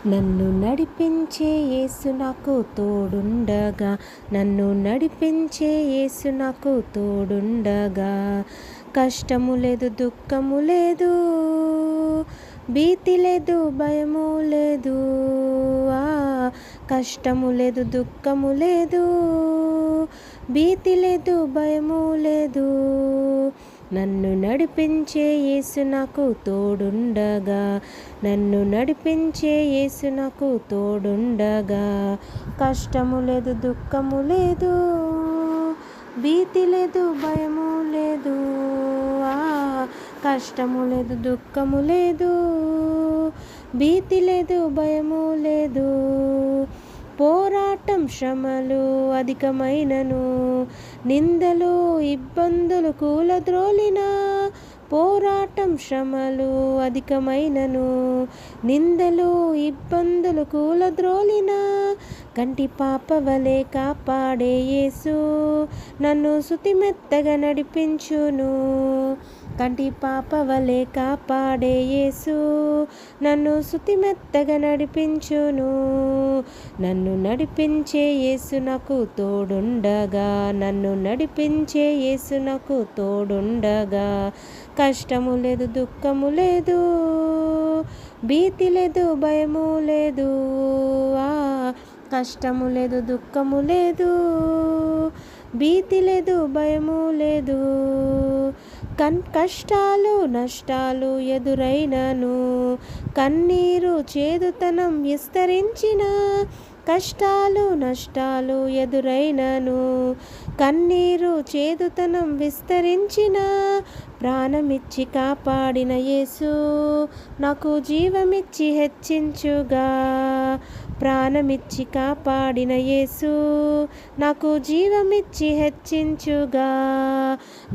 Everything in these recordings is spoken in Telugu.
నన్ను నడిపించే యేసు నాకు తోడుండగా, నన్ను నడిపించే యేసు నాకు తోడుండగా. కష్టము లేదు, దుఃఖము లేదు, భీతి లేదు, భయము లేదు. కష్టము లేదు, దుఃఖము లేదు, భీతి లేదు, భయము లేదు. నన్ను నడిపించే యేసు నాకు తోడుండగా, నన్ను నడిపించే యేసు నాకు తోడుండగా. కష్టము లేదు, దుఃఖము లేదు, భీతి లేదు, భయము లేదు. కష్టము లేదు, దుఃఖము లేదు, భీతి లేదు, భయము లేదు. పోరాటం శ్రమలు అధికమైనను, నిందలు ఇబ్బందులు కూలద్రోలిన. పోరాటం శ్రమలు అధికమైనను, నిందలు ఇబ్బందులు కూలద్రోలిన. కంటి పాప వలె కాపాడే యేసు నన్ను సుతిమెత్తగా నడిపించును. కంటి పాప వలె కాపాడే యేసు నన్ను సుతిమెత్తగా నడిపించును. నన్ను నడిపించే యేసు నాకు తోడుండగా, నన్ను నడిపించే యేసు నాకు తోడుండగా. కష్టము లేదు, దుఃఖము లేదు, భీతి లేదు, భయము లేదు. కష్టము లేదు, దుఃఖము లేదు, భీతి లేదు, భయము లేదు. కష్టాలు నష్టాలు ఎదురైనను, కన్నీరు చేదుతనం విస్తరించిన. కష్టాలు నష్టాలు ఎదురైనను, కన్నీరు చేదుతనం విస్తరించిన. ప్రాణమిచ్చి కాపాడిన యేసు నాకు జీవమిచ్చి హెచ్చించుగా. ప్రాణమిచ్చి కాపాడిన యేసు నాకు జీవమిచ్చి హెచ్చించుగా.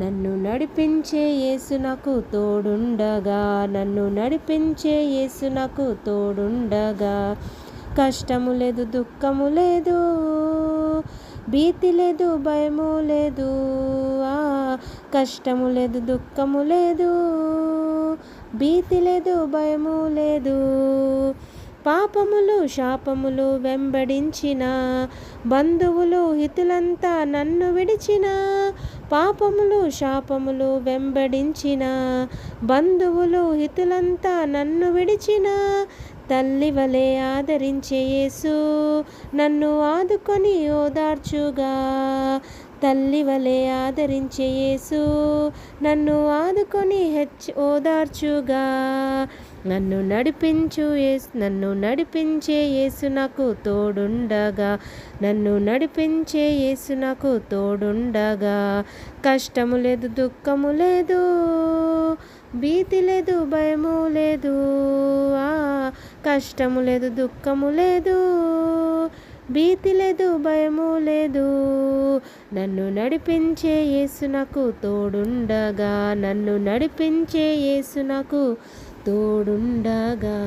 నన్ను నడిపించే యేసు నాకు తోడుండగా, నన్ను నడిపించే యేసు నాకు తోడుండగా. కష్టము లేదు, దుఃఖము లేదు, భీతి లేదు, భయము లేదు. కష్టము లేదు, దుఃఖము లేదు, భీతి లేదు, భయము లేదు. పాపములు శాపములు వెంబడించిన, బంధువులు హితులంతా నన్ను విడిచిన. పాపములు శాపములు వెంబడించిన, బంధువులు హితులంతా నన్ను విడిచిన. తల్లి వలె ఆదరించే యేసు నన్ను ఆదుకొని ఓదార్చుగా. తల్లి వలె ఆదరించే యేసు నన్ను ఆదుకొని ఓదార్చుగా. నన్ను నడిపించే యేసు నాకు తోడుండగా, నన్ను నడిపించే యేసు నాకు తోడుండగా. కష్టము లేదు, దుఃఖము లేదు, భీతి లేదు, భయము లేదు. కష్టము లేదు, దుఃఖము లేదు, భీతి లేదు, భయము లేదు. నన్ను నడిపించే యేసు నాకు తోడుండగా, నన్ను నడిపించే యేసు నాకు తోడుండగా.